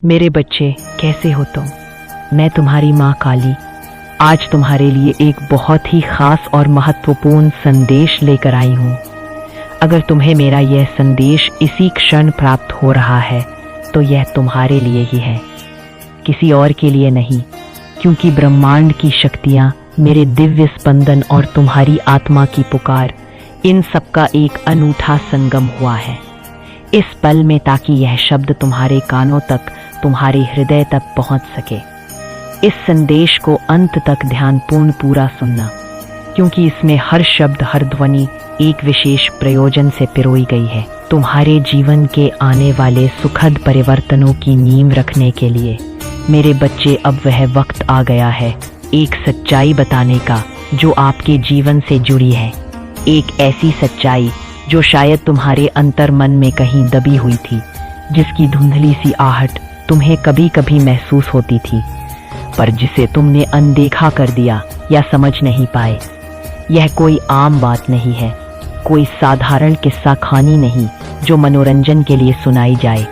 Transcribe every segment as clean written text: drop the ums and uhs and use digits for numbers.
मेरे बच्चे, कैसे हो तुम? मैं तुम्हारी माँ काली आज तुम्हारे लिए एक बहुत ही खास और महत्वपूर्ण संदेश लेकर आई हूँ। अगर तुम्हें मेरा यह संदेश इसी क्षण प्राप्त हो रहा है तो यह तुम्हारे लिए ही है, किसी और के लिए नहीं, क्योंकि ब्रह्मांड की शक्तियाँ, मेरे दिव्य स्पंदन और तुम्हारी आत्मा की पुकार, इन सबका एक अनूठा संगम हुआ है इस पल में, ताकि यह शब्द तुम्हारे कानों तक, तुम्हारे हृदय तक पहुंच सके। इस संदेश को अंत तक ध्यानपूर्ण पूरा सुनना, क्योंकि इसमें हर शब्द, हर ध्वनि एक विशेष प्रयोजन से पिरोई गई है, तुम्हारे जीवन के आने वाले सुखद परिवर्तनों की नींव रखने के लिए। मेरे बच्चे, अब वह वक्त आ गया है एक सच्चाई बताने का जो आपके जीवन से जुड़ी है, एक ऐसी सच्चाई जो शायद तुम्हारे अंतर मन में कहीं दबी हुई थी, जिसकी धुंधली सी आहट तुम्हें कभी कभी महसूस होती थी, पर जिसे तुमने अनदेखा कर दिया या समझ नहीं पाए। यह कोई आम बात नहीं है, कोई साधारण किस्सा कहानी नहीं जो मनोरंजन के लिए सुनाई जाए।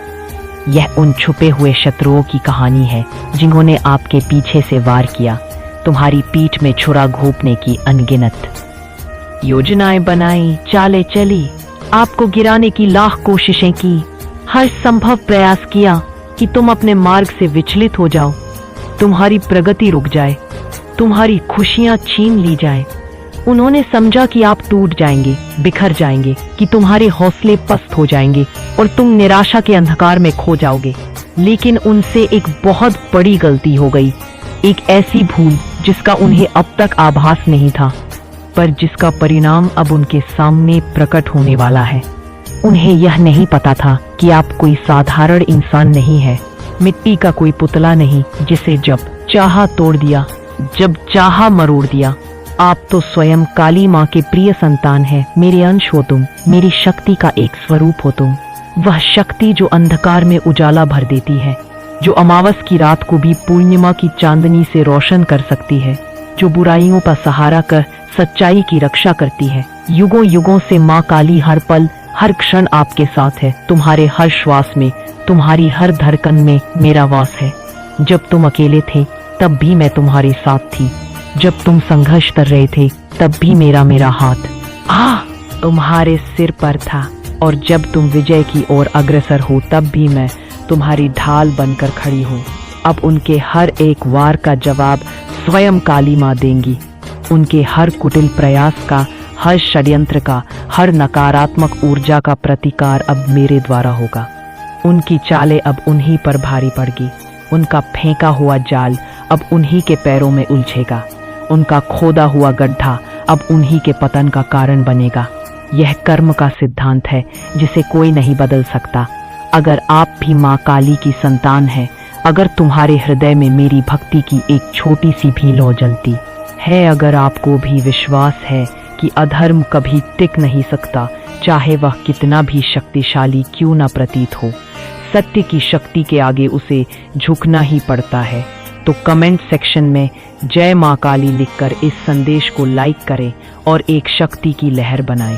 यह उन छुपे हुए शत्रुओं की कहानी है जिन्होंने आपके पीछे से वार किया, तुम्हारी पीठ में छुरा घोंपने की अनगिनत योजनाएं बनाई, चालें चली, आपको गिराने की लाख कोशिशें की, हर संभव प्रयास किया कि तुम अपने मार्ग से विचलित हो जाओ, तुम्हारी प्रगति रुक जाए, तुम्हारी खुशियां छीन ली जाए। उन्होंने समझा कि आप टूट जाएंगे, बिखर जाएंगे, कि तुम्हारे हौसले पस्त हो जाएंगे और तुम निराशा के अंधकार में खो जाओगे। लेकिन उनसे एक बहुत बड़ी गलती हो गई, एक ऐसी भूल जिसका उन्हें अब तक आभास नहीं था, पर जिसका परिणाम अब उनके सामने प्रकट होने वाला है। उन्हें यह नहीं पता था कि आप कोई साधारण इंसान नहीं है, मिट्टी का कोई पुतला नहीं जिसे जब चाहा तोड़ दिया, जब चाहा मरोड़ दिया। आप तो स्वयं काली माँ के प्रिय संतान हैं। मेरे अंश हो तुम, मेरी शक्ति का एक स्वरूप हो तुम, वह शक्ति जो अंधकार में उजाला भर देती है, जो अमावस की रात को भी पूर्णिमा की चांदनी से रोशन कर सकती है, जो बुराइयों का सहारा कर सच्चाई की रक्षा करती है। युगों युगों से माँ काली हर पल, हर क्षण आपके साथ है, तुम्हारे हर श्वास में, तुम्हारी हर धड़कन में मेरा वास है। जब तुम अकेले थे तब भी मैं तुम्हारे साथ थी, जब तुम संघर्ष कर रहे थे तब भी मेरा हाथ तुम्हारे सिर पर था, और जब तुम विजय की ओर अग्रसर हो तब भी मैं तुम्हारी ढाल बनकर खड़ी हूँ। अब उनके हर एक वार का जवाब स्वयं काली माँ देंगी। उनके हर कुटिल प्रयास का, हर षड्यंत्र का, हर नकारात्मक ऊर्जा का प्रतिकार अब मेरे द्वारा होगा। उनकी चालें अब उन्हीं पर भारी पड़गी, उनका फेंका हुआ जाल अब उन्हीं के पैरों में उलझेगा, उनका खोदा हुआ गड्ढा अब उन्हीं के पतन का कारण बनेगा। यह कर्म का सिद्धांत है जिसे कोई नहीं बदल सकता। अगर आप भी माँ काली की संतान हैं, अगर तुम्हारे हृदय में मेरी भक्ति की एक छोटी सी भी लौ जलती है, अगर आपको भी विश्वास है कि अधर्म कभी टिक नहीं सकता, चाहे वह कितना भी शक्तिशाली क्यों न प्रतीत हो, सत्य की शक्ति के आगे उसे झुकना ही पड़ता है, तो कमेंट सेक्शन में जय माँ काली लिखकर इस संदेश को लाइक करें और एक शक्ति की लहर बनाएं।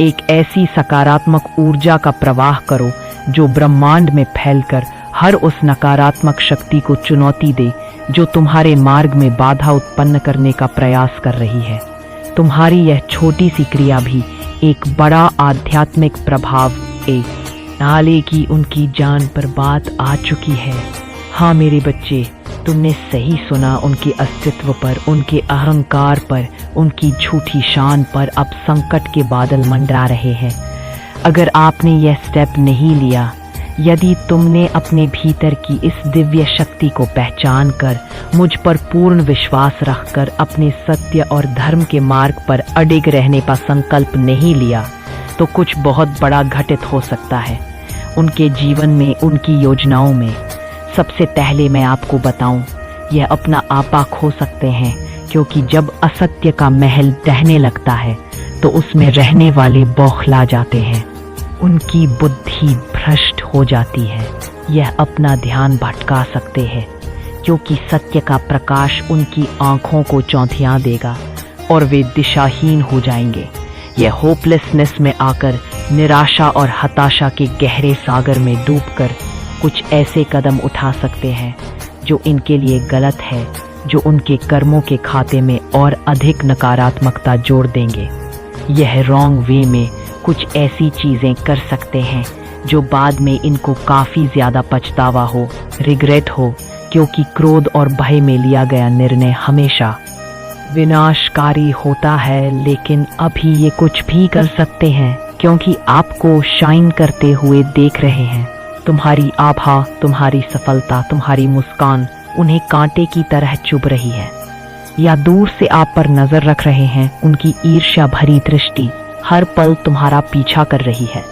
एक ऐसी सकारात्मक ऊर्जा का प्रवाह करो जो ब्रह्मांड में फैलकर हर उस नकारात्मक शक्ति को चुनौती दे जो तुम्हारे मार्ग में बाधा उत्पन्न करने का प्रयास कर रही है। तुम्हारी यह छोटी सी क्रिया भी एक बड़ा आध्यात्मिक प्रभाव डालेगी। उनकी जान पर बात आ चुकी है। हाँ मेरे बच्चे, तुमने सही सुना, उनके अस्तित्व पर, उनके अहंकार पर, उनकी झूठी शान पर अब संकट के बादल मंडरा रहे हैं। अगर आपने यह स्टेप नहीं लिया, यदि तुमने अपने भीतर की इस दिव्य शक्ति को पहचान कर, मुझ पर पूर्ण विश्वास रखकर अपने सत्य और धर्म के मार्ग पर अडिग रहने का संकल्प नहीं लिया, तो कुछ बहुत बड़ा घटित हो सकता है उनके जीवन में, उनकी योजनाओं में। सबसे पहले मैं आपको बताऊं, यह अपना आपा खो सकते हैं, क्योंकि जब असत्य का महल ढहने लगता है तो उसमें रहने वाले बौखला जाते हैं, उनकी बुद्धि भ्रष्ट हो जाती है। यह अपना ध्यान भटका सकते हैं, क्योंकि सत्य का प्रकाश उनकी आंखों को चौंधिया देगा और वे दिशाहीन हो जाएंगे। यह होपलेसनेस में आकर निराशा और हताशा के गहरे सागर में डूबकर कुछ ऐसे कदम उठा सकते हैं जो इनके लिए गलत है, जो उनके कर्मों के खाते में और अधिक नकारात्मकता जोड़ देंगे। यह रॉन्ग वे में कुछ ऐसी चीजें कर सकते हैं जो बाद में इनको काफी ज्यादा पछतावा हो, रिग्रेट हो, क्योंकि क्रोध और भय में लिया गया निर्णय हमेशा विनाशकारी होता है। लेकिन अभी ये कुछ भी कर सकते हैं क्योंकि आपको शाइन करते हुए देख रहे हैं। तुम्हारी आभा, तुम्हारी सफलता, तुम्हारी मुस्कान उन्हें कांटे की तरह चुभ रही है, या दूर से आप पर नजर रख रहे हैं। उनकी ईर्ष्या भरी दृष्टि हर पल तुम्हारा पीछा कर रही है।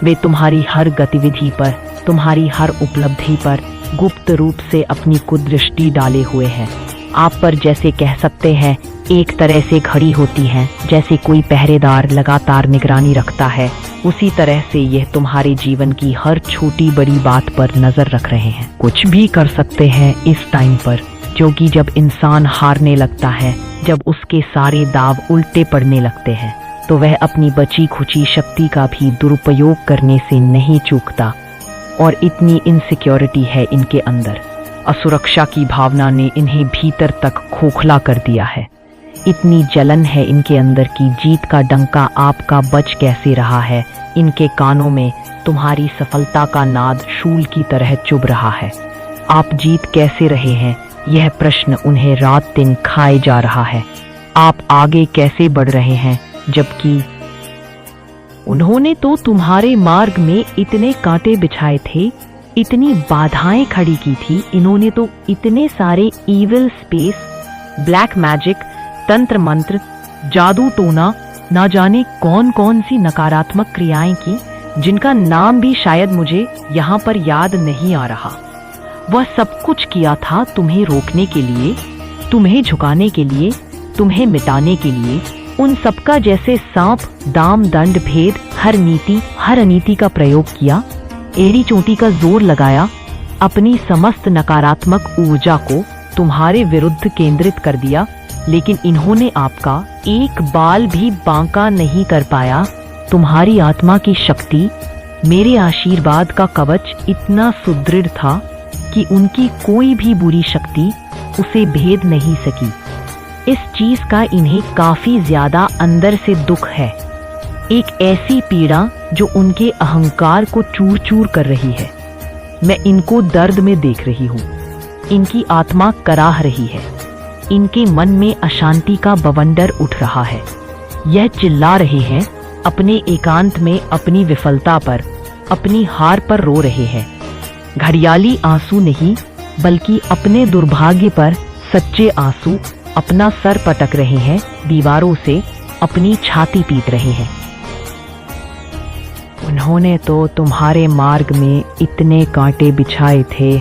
वे तुम्हारी हर गतिविधि पर, तुम्हारी हर उपलब्धि पर गुप्त रूप से अपनी कुदृष्टि डाले हुए हैं। आप पर जैसे कह सकते हैं एक तरह से घड़ी होती है, जैसे कोई पहरेदार लगातार निगरानी रखता है, उसी तरह से यह तुम्हारे जीवन की हर छोटी बड़ी बात पर नजर रख रहे हैं। कुछ भी कर सकते हैं इस टाइम पर, क्योंकि जब इंसान हारने लगता है, जब उसके सारे दाव उल्टे पड़ने लगते हैं, तो वह अपनी बची खुची शक्ति का भी दुरुपयोग करने से नहीं चूकता। और इतनी इनसिक्योरिटी है इनके अंदर, असुरक्षा की भावना ने इन्हें भीतर तक खोखला कर दिया है। इतनी जलन है इनके अंदर कि जीत का डंका आपका बज कैसे रहा है। इनके कानों में तुम्हारी सफलता का नाद शूल की तरह चुभ रहा है। आप जीत कैसे रहे हैं, यह प्रश्न उन्हें रात दिन खाए जा रहा है। आप आगे कैसे बढ़ रहे हैं, जबकि उन्होंने तो तुम्हारे मार्ग में इतने कांटे बिछाए थे, इतनी बाधाएं खड़ी की थी। इन्होंने तो इतने सारे इविल स्पेस, ब्लैक मैजिक, तंत्र मंत्र, जादू टोना, ना जाने कौन कौन सी नकारात्मक क्रियाएं की, जिनका नाम भी शायद मुझे यहाँ पर याद नहीं आ रहा। वह सब कुछ किया था तुम्हें रोकने के लिए, तुम्हें झुकाने के लिए, तुम्हें मिटाने के लिए। उन सबका जैसे सांप, दाम, दंड, भेद, हर नीति, हर अनीति का प्रयोग किया, एड़ी चोटी का जोर लगाया, अपनी समस्त नकारात्मक ऊर्जा को तुम्हारे विरुद्ध केंद्रित कर दिया। लेकिन इन्होंने आपका एक बाल भी बांका नहीं कर पाया। तुम्हारी आत्मा की शक्ति, मेरे आशीर्वाद का कवच इतना सुदृढ़ था कि उनकी कोई भी बुरी शक्ति उसे भेद नहीं सकी। इस चीज का इन्हें काफी ज्यादा अंदर से दुख है, एक ऐसी पीड़ा जो उनके अहंकार को चूर चूर कर रही है। मैं इनको दर्द में देख रही हूँ, इनकी आत्मा कराह रही है, इनके मन में अशांति का बवंडर उठ रहा है। यह चिल्ला रहे हैं, अपने एकांत में अपनी विफलता पर, अपनी हार पर रो रहे हैं। घड़ियाली आंसू नहीं, बल्कि अपने दुर्भाग्य पर सच्चे आंसू अपना सर पटक रहे हैं, दीवारों से अपनी छाती पीट रहे हैं। उन्होंने तो तुम्हारे मार्ग में इतने कांटे बिछाए थे,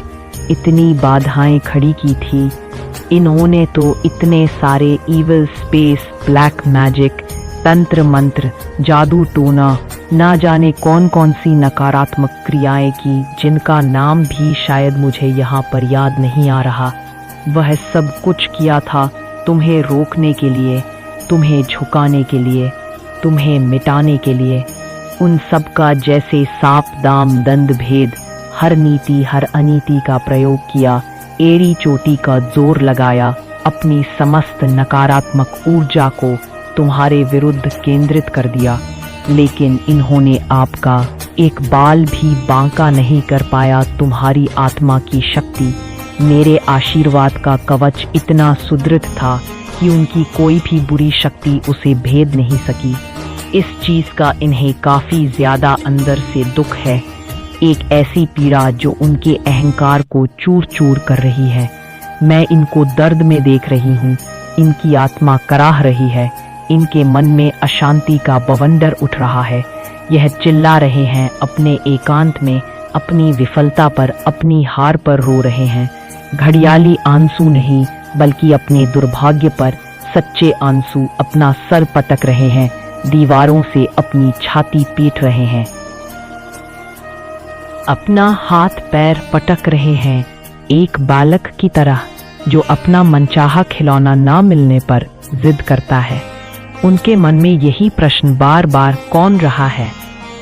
इतनी बाधाएं खड़ी की थी। इन्होंने तो इतने सारे इविल स्पेस, ब्लैक मैजिक, तंत्र मंत्र, जादू टोना, ना जाने कौन कौन सी नकारात्मक क्रियाएं की, जिनका नाम भी शायद मुझे यहाँ पर याद नहीं आ रहा। वह सब कुछ किया था तुम्हें रोकने के लिए, तुम्हें झुकाने के लिए, तुम्हें मिटाने के लिए। उन सब का जैसे सांप, दाम, दंड, भेद, हर नीति, हर अनीति का प्रयोग किया, एड़ी चोटी का जोर लगाया, अपनी समस्त नकारात्मक ऊर्जा को तुम्हारे विरुद्ध केंद्रित कर दिया। लेकिन इन्होंने आपका एक बाल भी बांका नहीं कर पाया। तुम्हारी आत्मा की शक्ति, मेरे आशीर्वाद का कवच इतना सुदृढ़ था कि उनकी कोई भी बुरी शक्ति उसे भेद नहीं सकी। इस चीज का इन्हें काफी ज्यादा अंदर से दुख है, एक ऐसी पीड़ा जो उनके अहंकार को चूर चूर कर रही है। मैं इनको दर्द में देख रही हूँ, इनकी आत्मा कराह रही है, इनके मन में अशांति का बवंडर उठ रहा है। यह चिल्ला रहे हैं, अपने एकांत में अपनी विफलता पर, अपनी हार पर रो रहे हैं। घड़ियाली आंसू नहीं, बल्कि अपने दुर्भाग्य पर सच्चे आंसू अपना सर पटक रहे हैं, दीवारों से अपनी छाती पीट रहे हैं, अपना हाथ पैर पटक रहे हैं, एक बालक की तरह जो अपना मनचाहा खिलौना ना मिलने पर जिद करता है। उनके मन में यही प्रश्न बार बार कौन रहा है।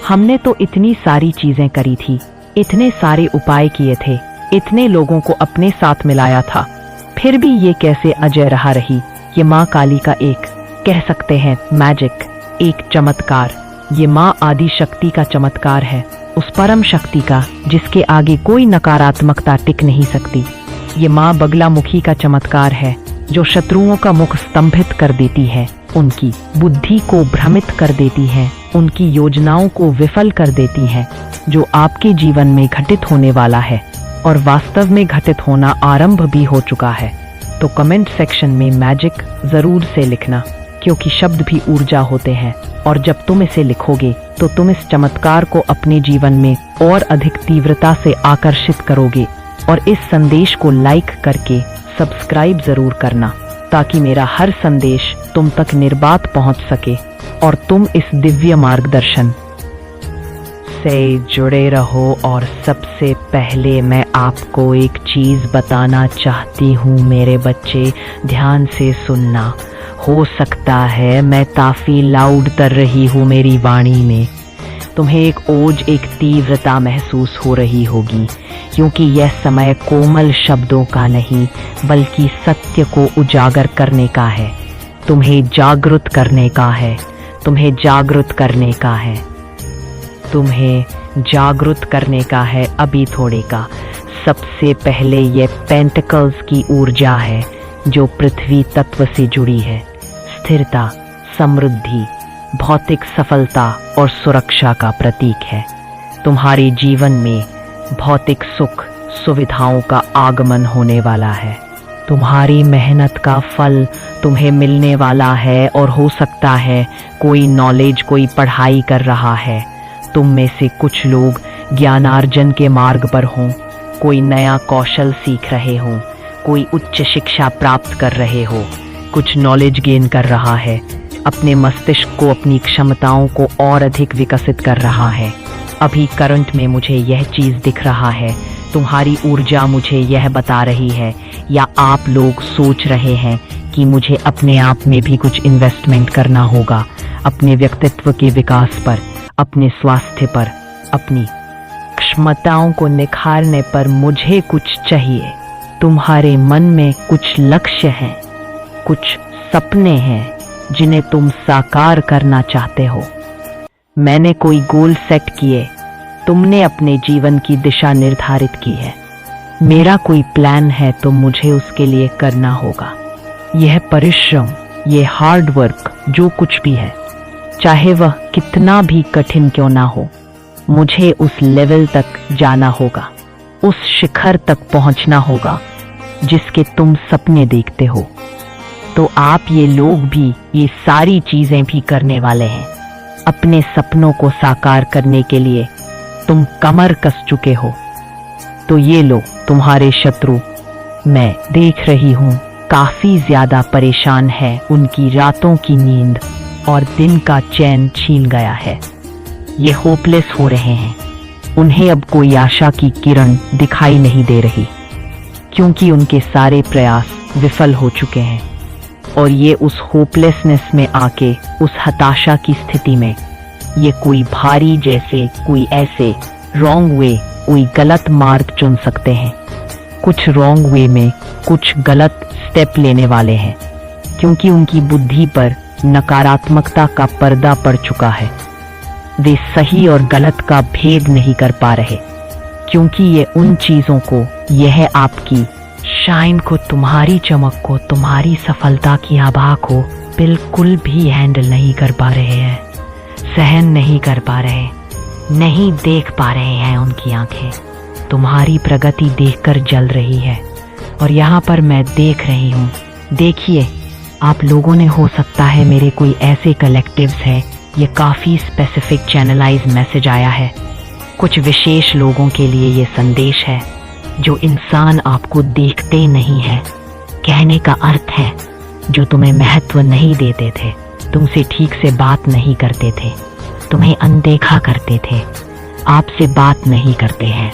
हमने तो इतनी सारी चीजें करी थी, इतने सारे उपाय किए थे, इतने लोगों को अपने साथ मिलाया था, फिर भी ये कैसे अजय रहा रही। ये माँ काली का एक, कह सकते हैं मैजिक, एक चमत्कार। ये माँ आदि शक्ति का चमत्कार है, उस परम शक्ति का जिसके आगे कोई नकारात्मकता टिक नहीं सकती। ये माँ बगलामुखी का चमत्कार है, जो शत्रुओं का मुख स्तंभित कर देती है, उनकी बुद्धि को भ्रमित कर देती है, उनकी योजनाओं को विफल कर देती है। जो आपके जीवन में घटित होने वाला है और वास्तव में घटित होना आरंभ भी हो चुका है, तो कमेंट सेक्शन में मैजिक जरूर से लिखना, क्योंकि शब्द भी ऊर्जा होते हैं और जब तुम इसे लिखोगे तो तुम इस चमत्कार को अपने जीवन में और अधिक तीव्रता से आकर्षित करोगे। और इस संदेश को लाइक करके सब्सक्राइब जरूर करना, ताकि मेरा हर संदेश तुम तक निर्बाध पहुंच सके और तुम इस दिव्य मार्गदर्शन से जुड़े रहो। और सबसे पहले मैं आपको एक चीज बताना चाहती हूँ मेरे बच्चे, ध्यान से सुनना। हो सकता है मैं काफी लाउड कर रही हूँ मेरी वाणी में, तुम्हें एक ओज, एक तीव्रता महसूस हो रही होगी, क्योंकि यह समय कोमल शब्दों का नहीं बल्कि सत्य को उजागर करने का है। तुम्हें जागृत करने का है, तुम्हें जागृत करने का है, तुम्हें जागृत करने का है अभी थोड़े का। सबसे पहले ये पेंटिकल्स की ऊर्जा है जो पृथ्वी तत्व से जुड़ी है। स्थिरता, समृद्धि, भौतिक सफलता और सुरक्षा का प्रतीक है। तुम्हारे जीवन में भौतिक सुख, सुविधाओं का आगमन होने वाला है। तुम्हारी मेहनत का फल तुम्हें मिलने वाला है और हो सकता है कोई नॉलेज, कोई पढ़ाई कर रहा है। तुम में से कुछ लोग ज्ञानार्जन के मार्ग पर हों, कोई नया कौशल सीख रहे हों, कोई उच्च शिक्षा प्राप्त कर रहे हो, कुछ नॉलेज गेन कर रहा है, अपने मस्तिष्क को, अपनी क्षमताओं को और अधिक विकसित कर रहा है। अभी करंट में मुझे यह चीज दिख रहा है, तुम्हारी ऊर्जा मुझे यह बता रही है, या आप लोग सोच रहे हैं कि मुझे अपने आप में भी कुछ इन्वेस्टमेंट करना होगा, अपने व्यक्तित्व के विकास पर, अपने स्वास्थ्य पर, अपनी क्षमताओं को निखारने पर मुझे कुछ चाहिए। तुम्हारे मन में कुछ लक्ष्य हैं, कुछ सपने हैं जिन्हें तुम साकार करना चाहते हो। मैंने कोई गोल सेट किए, तुमने अपने जीवन की दिशा निर्धारित की है। मेरा कोई प्लान है तो मुझे उसके लिए करना होगा। यह परिश्रम, यह हार्ड वर्क, जो कुछ भी है, चाहे वह कितना भी कठिन क्यों ना हो, मुझे उस लेवल तक जाना होगा, उस शिखर तक पहुंचना होगा जिसके तुम सपने देखते हो। तो आप ये लोग भी ये सारी चीजें भी करने वाले हैं। अपने सपनों को साकार करने के लिए तुम कमर कस चुके हो। तो ये लो तुम्हारे शत्रु, मैं देख रही हूं, काफी ज्यादा परेशान है। उनकी रातों की नींद और दिन का चैन छीन गया है। ये होपलेस हो रहे हैं। उन्हें अब कोई आशा की किरण दिखाई नहीं दे रही, क्योंकि उनके सारे प्रयास विफल हो चुके हैं। और ये उस होपलेसनेस में आके, उस हताशा की स्थिति में, ये कोई भारी जैसे कोई ऐसे रॉन्ग वे, कोई गलत मार्ग चुन सकते हैं। कुछ रॉन्ग वे में कुछ गलत स्टेप लेने वाले हैं, क्योंकि उनकी बुद्धि पर नकारात्मकता का पर्दा पड़ चुका है। वे सही और गलत का भेद नहीं कर पा रहे, क्योंकि ये उन चीजों को, यह आपकी शाइन को, तुम्हारी चमक को, तुम्हारी सफलता की आभा को बिल्कुल भी हैंडल नहीं कर पा रहे हैं, सहन नहीं कर पा रहे, नहीं देख पा रहे हैं। उनकी आंखें तुम्हारी प्रगति देखकर जल रही है। और यहाँ पर मैं देख रही हूँ, देखिए आप लोगों ने, हो सकता है मेरे कोई ऐसे कलेक्टिव्स हैं, ये काफी स्पेसिफिक चैनलाइज मैसेज आया है। कुछ विशेष लोगों के लिए ये संदेश है, जो इंसान आपको देखते नहीं है। कहने का अर्थ है, जो तुम्हें महत्व नहीं देते थे, तुमसे ठीक से बात नहीं करते थे, तुम्हें अनदेखा करते थे, आपसे बात नहीं करते हैं।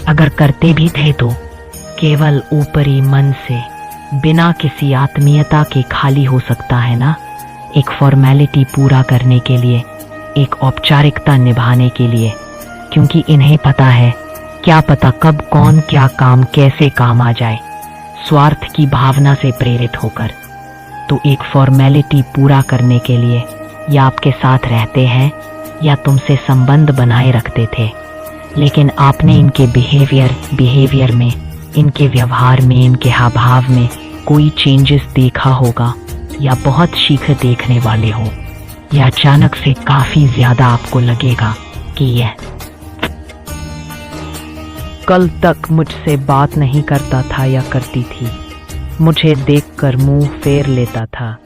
अगर करते भी थे तो केवल ऊपरी मन से, बिना किसी आत्मीयता के खाली हो सकता है ना, एक फॉर्मेलिटी पूरा करने के लिए, एक औपचारिकता निभाने के लिए, क्योंकि इन्हें पता है क्या पता कब कौन क्या काम कैसे काम आ जाए। स्वार्थ की भावना से प्रेरित होकर तो एक फॉर्मेलिटी पूरा करने के लिए या आपके साथ रहते हैं या तुमसे संबंध बनाए रखते थे, लेकिन आपने इनके बिहेवियर में, इनके व्यवहार में, इनके हाव भाव में कोई चेंजेस देखा होगा या बहुत शीघ्र देखने वाले हो, या अचानक से काफी ज्यादा आपको लगेगा कि यह कल तक मुझसे बात नहीं करता था या करती थी, मुझे देखकर मुंह फेर लेता था,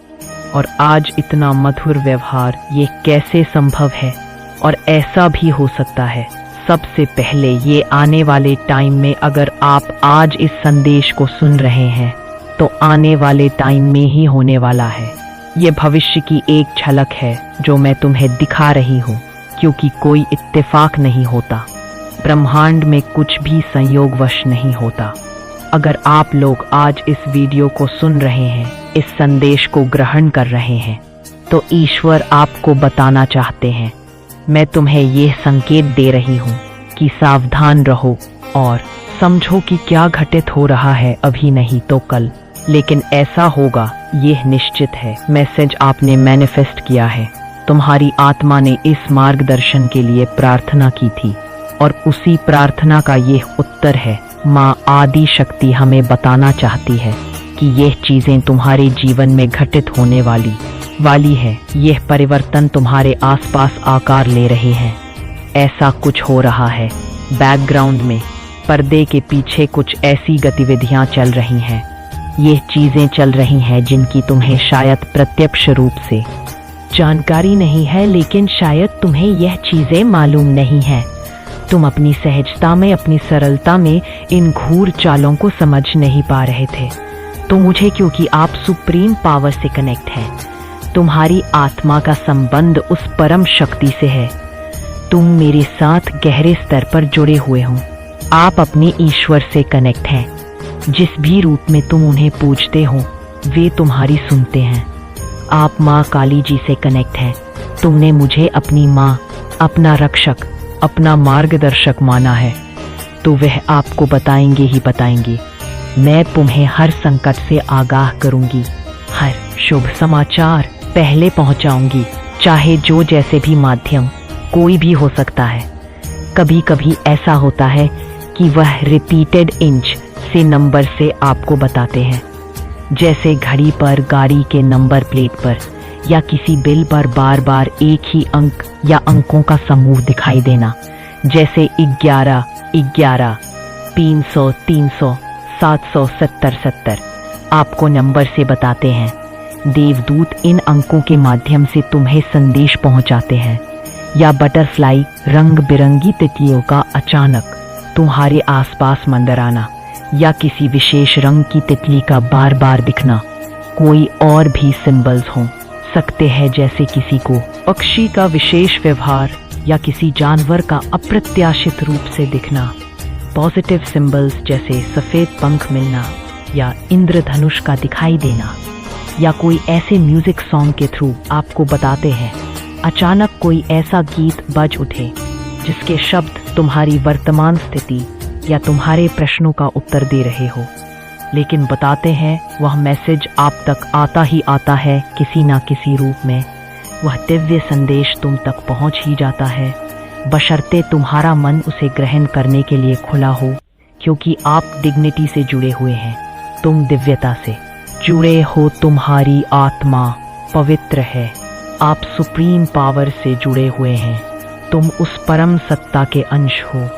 और आज इतना मधुर व्यवहार ये कैसे संभव है। और ऐसा भी हो सकता है सबसे पहले ये आने वाले टाइम में, अगर आप आज इस संदेश को सुन रहे हैं तो आने वाले टाइम में ही होने वाला है। ये भविष्य की एक झलक है जो मैं तुम्हें दिखा रही हूँ, क्योंकि कोई इत्तेफाक नहीं होता, ब्रह्मांड में कुछ भी संयोगवश नहीं होता। अगर आप लोग आज इस वीडियो को सुन रहे हैं, इस संदेश को ग्रहण कर रहे हैं, तो ईश्वर आपको बताना चाहते हैं, मैं तुम्हें यह संकेत दे रही हूँ कि सावधान रहो और समझो कि क्या घटित हो रहा है अभी नहीं तो कल, लेकिन ऐसा होगा यह निश्चित है। मैसेज आपने मैनिफेस्ट किया है, तुम्हारी आत्मा ने इस मार्गदर्शन के लिए प्रार्थना की थी और उसी प्रार्थना का यह उत्तर है। माँ आदि शक्ति हमें बताना चाहती है कि यह चीजें तुम्हारे जीवन में घटित होने वाली है। यह परिवर्तन तुम्हारे आसपास आकार ले रहे हैं। ऐसा कुछ हो रहा है बैकग्राउंड में, पर्दे के पीछे कुछ ऐसी गतिविधियां चल रही हैं। ये चीजें चल रही हैं जिनकी तुम्हें शायद प्रत्यक्ष रूप से जानकारी नहीं है, लेकिन शायद तुम्हें यह चीजें मालूम नहीं है। तुम अपनी सहजता में, अपनी सरलता में इन घूर चालों को समझ नहीं पा रहे थे। तो मुझे, क्योंकि आप सुप्रीम पावर से कनेक्ट हैं, तुम्हारी आत्मा का संबंध उस परम शक्ति से है। तुम मेरे साथ गहरे स्तर पर जुड़े हुए हो। आप अपने ईश्वर से कनेक्ट हैं। जिस भी रूप में तुम उन्हें पूजते हो वे तुम्हारी सुनते हैं। आप माँ काली जी से कनेक्ट हैं। तुमने मुझे अपनी माँ, अपना रक्षक, अपना मार्गदर्शक माना है, तो वह आपको बताएंगे ही बताएंगे। मैं तुम्हें हर संकट से आगाह करूंगी, हर शुभ समाचार पहले पहुंचाऊंगी, चाहे जो जैसे भी माध्यम कोई भी हो सकता है। कभी कभी ऐसा होता है कि वह रिपीटेड इंच से नंबर से आपको बताते हैं, जैसे घड़ी पर, गाड़ी के नंबर प्लेट पर या किसी बिल पर बार बार एक ही अंक या अंकों का समूह दिखाई देना, जैसे 11, 11, 300, 300, 700, 70, 70 आपको नंबर से बताते हैं। देवदूत इन अंकों के माध्यम से तुम्हें संदेश पहुंचाते हैं, या बटरफ्लाई, रंग बिरंगी तितलियों का अचानक तुम्हारे आसपास मंडराना, या किसी विशेष रंग की तितली का बार बार दिखना। कोई और भी सिंबल्स हो सकते हैं, जैसे किसी को पक्षी का विशेष व्यवहार या किसी जानवर का अप्रत्याशित रूप से दिखना। पॉजिटिव सिंबल्स जैसे सफेद पंख मिलना या इंद्रधनुष का दिखाई देना, या कोई ऐसे म्यूजिक सॉन्ग के थ्रू आपको बताते हैं अचानक कोई ऐसा गीत बज उठे जिसके शब्द तुम्हारी वर्तमान स्थिति या तुम्हारे प्रश्नों का उत्तर दे रहे हो। लेकिन बताते हैं वह मैसेज आप तक आता ही आता है, किसी ना किसी रूप में। वह दिव्य संदेश तुम तक पहुंच ही जाता है, बशर्ते तुम्हारा मन उसे ग्रहण करने के लिए खुला हो, क्योंकि आप डिग्निटी से जुड़े हुए हैं, तुम दिव्यता से जुड़े हो, तुम्हारी आत्मा पवित्र है, आप सुप्रीम पावर से जुड़े हुए हैं, तुम उस परम सत्ता के अंश हो,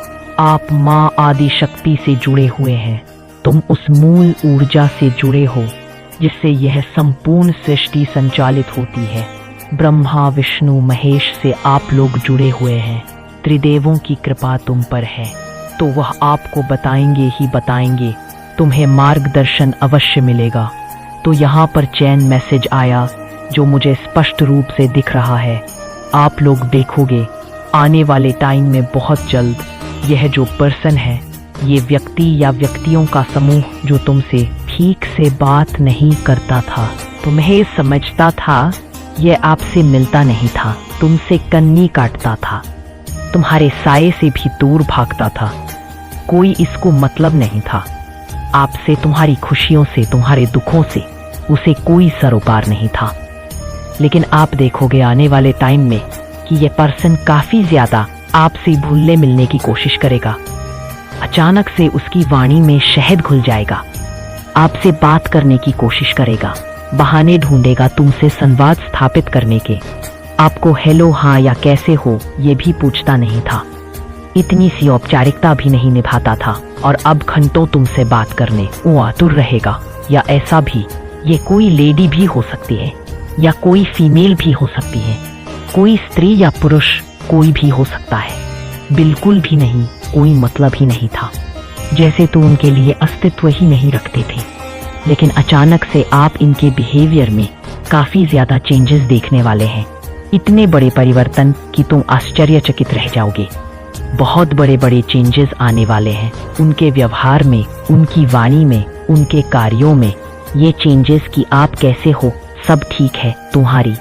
आप माँ आदि शक्ति से जुड़े हुए हैं, तुम उस मूल ऊर्जा से जुड़े हो जिससे यह संपूर्ण सृष्टि संचालित होती है। ब्रह्मा, विष्णु, महेश से आप लोग जुड़े हुए हैं। त्रिदेवों की कृपा तुम पर है, तो वह आपको बताएंगे ही बताएंगे, तुम्हें मार्गदर्शन अवश्य मिलेगा। तो यहाँ पर चैन मैसेज आया जो मुझे स्पष्ट रूप से दिख रहा है। आप लोग देखोगे आने वाले टाइम में बहुत जल्द यह जो पर्सन है, ये व्यक्ति या व्यक्तियों का समूह जो तुमसे ठीक से बात नहीं करता था, तुम्हें समझता था, यह आपसे मिलता नहीं था, तुमसे कन्नी काटता था, तुम्हारे साये से भी दूर भागता था, कोई इसको मतलब नहीं था। आपसे, तुम्हारी खुशियों से, तुम्हारे दुखों से उसे कोई सरोकार नहीं था। लेकिन आप देखोगे आने वाले टाइम में कि ये पर्सन काफी ज्यादा आपसे भूलने मिलने की कोशिश करेगा। अचानक से उसकी वाणी में शहद घुल जाएगा, आपसे बात करने की कोशिश करेगा, बहाने ढूंढेगा तुमसे संवाद स्थापित करने के। आपको हेलो, हाँ या कैसे हो ये भी पूछता नहीं था, इतनी सी औपचारिकता भी नहीं निभाता था, और अब घंटों तुमसे बात करने वो आतुर रहेगा। या ऐसा भी, ये कोई लेडी भी हो सकती है या कोई फीमेल भी हो सकती है, कोई स्त्री या पुरुष कोई भी हो सकता है। बिल्कुल भी नहीं, कोई मतलब ही नहीं था, जैसे तो उनके लिए अस्तित्व ही नहीं रखते थे। लेकिन अचानक से आप इनके बिहेवियर में काफी ज्यादा चेंजेस देखने वाले हैं, इतने बड़े परिवर्तन कि तुम आश्चर्यचकित रह जाओगे। बहुत बड़े बड़े चेंजेस आने वाले हैं उनके व्यवहार में, उनकी वाणी में, उनके कार्यों में। ये चेंजेस कि आप कैसे हो, सब ठीक है, तुम्हारी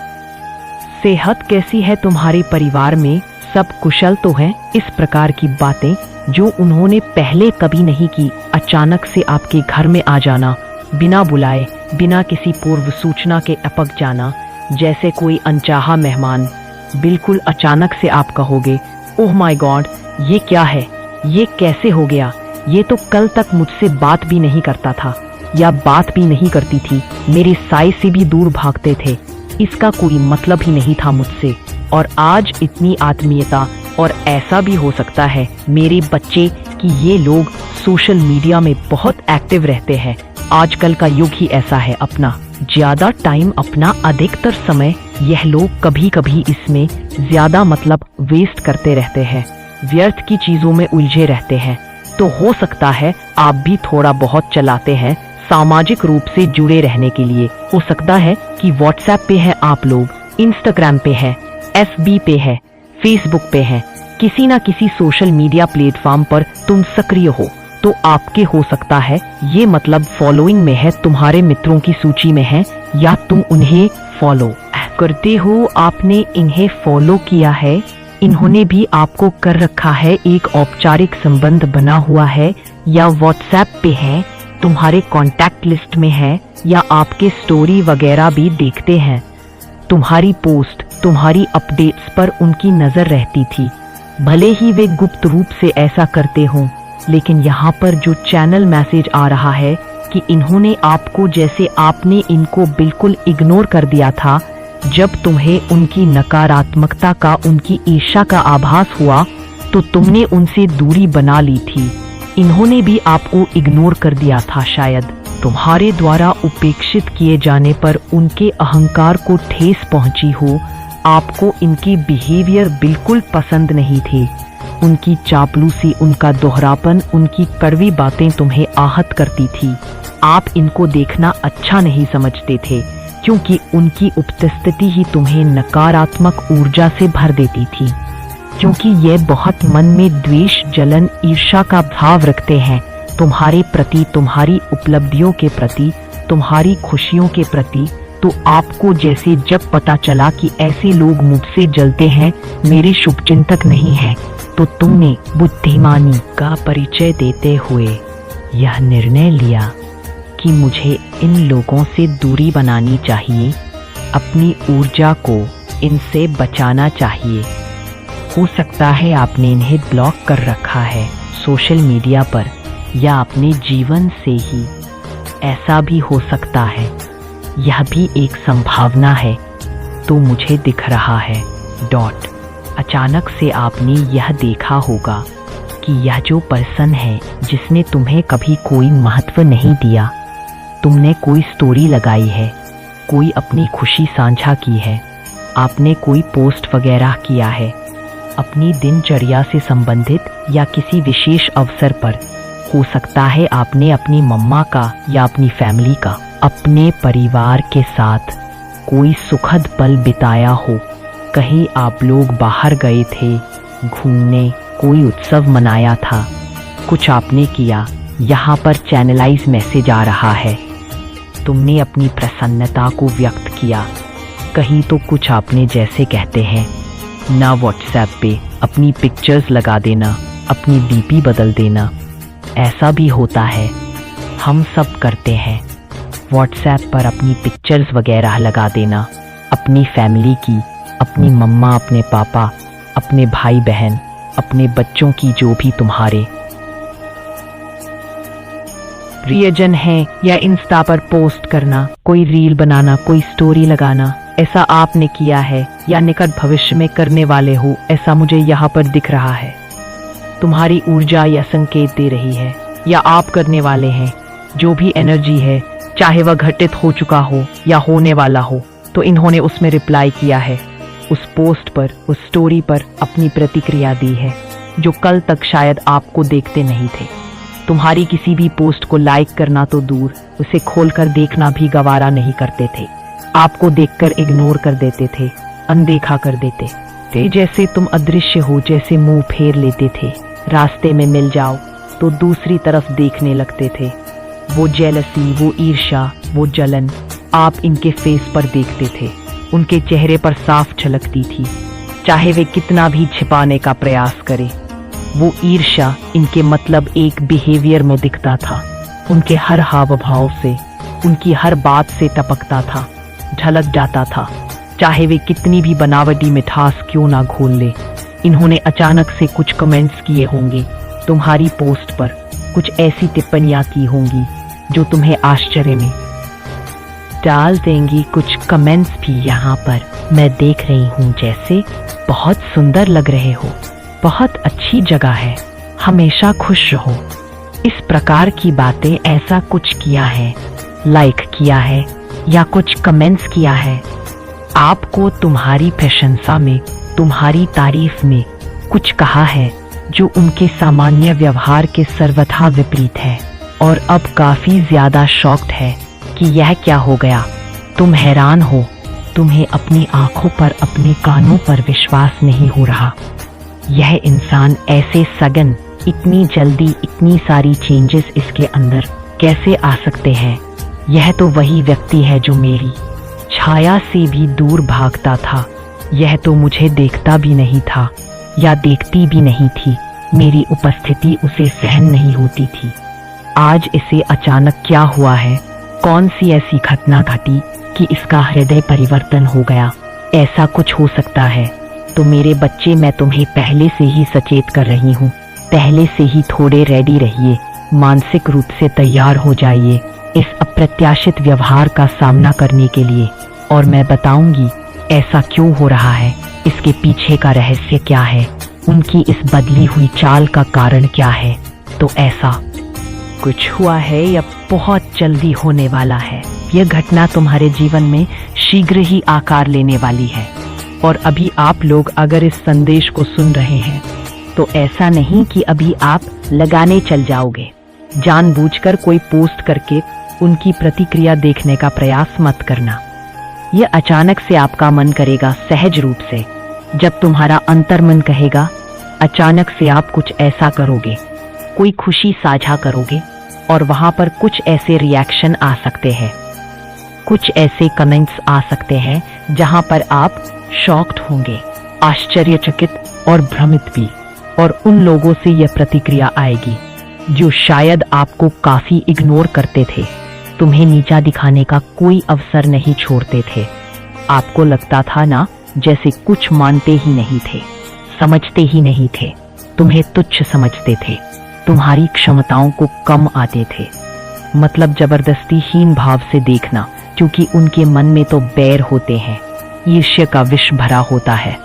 सेहत कैसी है, तुम्हारे परिवार में सब कुशल तो है। इस प्रकार की बातें जो उन्होंने पहले कभी नहीं की, अचानक से आपके घर में आ जाना, बिना बुलाए, बिना किसी पूर्व सूचना के अपक जाना, जैसे कोई अनचाहा मेहमान। बिल्कुल अचानक से आप कहोगे, ओह माय गॉड, ये क्या है, ये कैसे हो गया, ये तो कल तक मुझसे बात भी नहीं करता था या बात भी नहीं करती थी, मेरे साय से भी दूर भागते थे, इसका कोई मतलब ही नहीं था मुझसे, और आज इतनी आत्मीयता। और ऐसा भी हो सकता है मेरे बच्चे कि ये लोग सोशल मीडिया में बहुत एक्टिव रहते हैं। आजकल का युग ही ऐसा है, अपना ज्यादा टाइम, अपना अधिकतर समय यह लोग कभी कभी इसमें ज्यादा मतलब वेस्ट करते रहते हैं, व्यर्थ की चीजों में उलझे रहते हैं। तो हो सकता है आप भी थोड़ा बहुत चलाते हैं सामाजिक रूप से जुड़े रहने के लिए। हो सकता है कि व्हाट्सएप पे है आप लोग, इंस्टाग्राम पे है, FB पे है, फेसबुक पे है, किसी ना किसी सोशल मीडिया प्लेटफॉर्म पर तुम सक्रिय हो। तो आपके हो सकता है ये मतलब फॉलोइंग में है, तुम्हारे मित्रों की सूची में है, या तुम उन्हें फॉलो करते हो, आपने इन्हें फॉलो किया है, इन्होंने भी आपको कर रखा है, एक औपचारिक संबंध बना हुआ है, या व्हाट्सएप पे है, तुम्हारे कॉन्टैक्ट लिस्ट में है, या आपके स्टोरी वगैरह भी देखते हैं। तुम्हारी पोस्ट, तुम्हारी अपडेट्स पर उनकी नजर रहती थी, भले ही वे गुप्त रूप से ऐसा करते हों। लेकिन यहाँ पर जो चैनल मैसेज आ रहा है कि इन्होंने आपको, जैसे आपने इनको बिल्कुल इग्नोर कर दिया था, जब तुम्हें उनकी नकारात्मकता का, उनकी ईर्ष्या का आभास हुआ तो तुमने उनसे दूरी बना ली थी। इन्होंने भी आपको इग्नोर कर दिया था शायद। तुम्हारे द्वारा उपेक्षित किए जाने पर उनके अहंकार को ठेस पहुंची हो। आपको इनकी बिहेवियर बिल्कुल पसंद नहीं थी, उनकी चापलूसी, उनका दोहरापन, उनकी कड़वी बातें तुम्हें आहत करती थी। आप इनको देखना अच्छा नहीं समझते थे, क्योंकि उनकी उपस्थिति ही तुम्हें नकारात्मक ऊर्जा से भर देती थी, क्योंकि ये बहुत मन में द्वेष, जलन, ईर्ष्या का भाव रखते हैं तुम्हारे प्रति, तुम्हारी उपलब्धियों के प्रति, तुम्हारी खुशियों के प्रति। तो आपको जैसे जब पता चला कि ऐसे लोग मुझसे जलते हैं, मेरे शुभचिंतक नहीं हैं, तो तुमने बुद्धिमानी का परिचय देते हुए यह निर्णय लिया कि मुझे इन लोगों से दूरी बनानी चाहिए, अपनी ऊर्जा को इनसे बचाना चाहिए। हो सकता है आपने इन्हें ब्लॉक कर रखा है सोशल मीडिया पर, या अपने जीवन से ही, ऐसा भी हो सकता है, यह भी एक संभावना है। तो मुझे दिख रहा है डॉट। अचानक से आपने यह देखा होगा कि यह जो पर्सन है जिसने तुम्हें कभी कोई महत्व नहीं दिया, तुमने कोई स्टोरी लगाई है, कोई अपनी खुशी साझा की है, आपने कोई पोस्ट वगैरह किया है अपनी दिनचर्या से संबंधित या किसी विशेष अवसर पर। हो सकता है आपने अपनी मम्मा का या अपनी फैमिली का, अपने परिवार के साथ कोई सुखद पल बिताया हो, कहीं आप लोग बाहर गए थे घूमने, कोई उत्सव मनाया था, कुछ आपने किया। यहाँ पर चैनलाइज मैसेज आ रहा है, तुमने अपनी प्रसन्नता को व्यक्त किया। कहीं तो कुछ आपने, जैसे कहते हैं ना, व्हाट्सएप पे अपनी पिक्चर्स लगा देना, अपनी डीपी बदल देना, ऐसा भी होता है, हम सब करते हैं। व्हाट्सएप पर अपनी पिक्चर्स वगैरह लगा देना, अपनी फैमिली की, अपनी मम्मा, अपने पापा, अपने भाई बहन, अपने बच्चों की, जो भी तुम्हारे प्रियजन हैं, या इंस्टा पर पोस्ट करना, कोई रील बनाना, कोई स्टोरी लगाना। ऐसा आपने किया है या निकट भविष्य में करने वाले हो, ऐसा मुझे यहाँ पर दिख रहा है। तुम्हारी ऊर्जा या संकेत दे रही है, या आप करने वाले हैं। जो भी एनर्जी है, चाहे वह घटित हो चुका हो या होने वाला हो, तो इन्होंने उसमें रिप्लाई किया है, उस पोस्ट पर, उस स्टोरी पर अपनी प्रतिक्रिया दी है, जो कल तक शायद आपको देखते नहीं थे। तुम्हारी किसी भी पोस्ट को लाइक करना तो दूर, उसे खोलकर देखना भी गवारा नहीं करते थे। आपको देखकर इग्नोर कर देते थे, अनदेखा कर देते थे, जैसे तुम अदृश्य हो, जैसे मुंह फेर लेते थे। रास्ते में मिल जाओ तो दूसरी तरफ देखने लगते थे। वो जेलसी, वो ईर्ष्या, वो जलन आप इनके फेस पर देखते थे, उनके चेहरे पर साफ झलकती थी, चाहे वे कितना भी छिपाने का प्रयास करें। वो ईर्ष्या इनके मतलब एक बिहेवियर में दिखता था, उनके हर हाव भाव से, उनकी हर बात से टपकता था, झलक जाता था, चाहे वे कितनी भी बनावटी मिठास क्यों ना घोल ले। इन्होंने अचानक से कुछ कमेंट्स किए होंगे तुम्हारी पोस्ट पर, कुछ ऐसी टिप्पणियां की होंगी जो तुम्हें आश्चर्य में डाल देंगी। कुछ कमेंट्स भी यहाँ पर मैं देख रही हूँ, जैसे बहुत सुंदर लग रहे हो, बहुत अच्छी जगह है, हमेशा खुश रहो, इस प्रकार की बातें। ऐसा कुछ किया है, लाइक किया है या कुछ कमेंट्स किया है। आपको तुम्हारी प्रशंसा में, तुम्हारी तारीफ में कुछ कहा है जो उनके सामान्य व्यवहार के सर्वथा विपरीत है, और अब काफी ज्यादा शॉक्ड है कि यह क्या हो गया। तुम हैरान हो, तुम्हें अपनी आंखों पर, अपने कानों पर विश्वास नहीं हो रहा। यह इंसान ऐसे सघन, इतनी जल्दी, इतनी सारी चेंजेस इसके अंदर कैसे आ सकते हैं। यह तो वही व्यक्ति है जो मेरी छाया से भी दूर भागता था। यह तो मुझे देखता भी नहीं था या देखती भी नहीं थी, मेरी उपस्थिति उसे सहन नहीं होती थी। आज इसे अचानक क्या हुआ है, कौन सी ऐसी घटना घटी कि इसका हृदय परिवर्तन हो गया। ऐसा कुछ हो सकता है तो मेरे बच्चे, मैं तुम्हें पहले से ही सचेत कर रही हूँ, पहले से ही थोड़े रेडी रहिए, मानसिक रूप से तैयार हो जाइए इस अप्रत्याशित व्यवहार का सामना करने के लिए। और मैं बताऊंगी ऐसा क्यों हो रहा है, इसके पीछे का रहस्य क्या है, उनकी इस बदली हुई चाल का कारण क्या है। तो ऐसा कुछ हुआ है या बहुत जल्दी होने वाला है। यह घटना तुम्हारे जीवन में शीघ्र ही आकार लेने वाली है। और अभी आप लोग अगर इस संदेश को सुन रहे हैं तो ऐसा नहीं कि अभी आप लगाने चल जाओगे। जानबूझकर कोई पोस्ट करके उनकी प्रतिक्रिया देखने का प्रयास मत करना। यह अचानक से आपका मन करेगा, सहज रूप से, जब तुम्हारा अंतर्मन कहेगा, अचानक से आप कुछ ऐसा करोगे, कोई खुशी साझा करोगे, और वहां पर कुछ ऐसे रिएक्शन आ सकते हैं, कुछ ऐसे कमेंट्स आ सकते हैं जहां पर आप शॉक्ड होंगे, आश्चर्यचकित और भ्रमित भी। और उन लोगों से यह प्रतिक्रिया आएगी जो शायद आपको काफी इग्नोर करते थे, तुम्हें नीचा दिखाने का कोई अवसर नहीं छोड़ते थे। आपको लगता था ना जैसे कुछ मानते ही नहीं थे, समझते ही नहीं थे, तुम्हें तुच्छ समझते थे, तुम्हारी क्षमताओं को कम आते थे। मतलब जबरदस्ती हीन भाव से देखना, क्योंकि उनके मन में तो बैर होते हैं, ईर्ष्या का विष भरा होता है,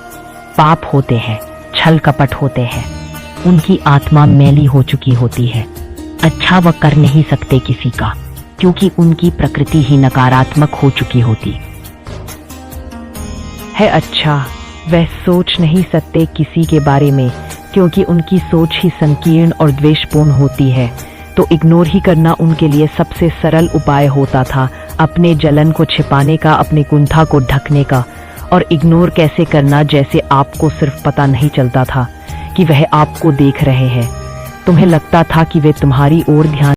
पाप होते हैं, छल कपट होते हैं, उनकी आत्मा मैली हो चुकी होती है। अच्छा वह कर नहीं सकते किसी का, क्योंकि उनकी प्रकृति ही नकारात्मक हो चुकी होती है। अच्छा वह सोच नहीं सकते किसी के बारे में, क्योंकि उनकी सोच ही संकीर्ण और द्वेषपूर्ण होती है। तो इग्नोर ही करना उनके लिए सबसे सरल उपाय होता था, अपने जलन को छिपाने का, अपने कुंठा को ढकने का। और इग्नोर कैसे करना, जैसे आपको सिर्फ पता नहीं चलता था कि वह आपको देख रहे हैं। तुम्हें लगता था कि वे तुम्हारी ओर ध्यान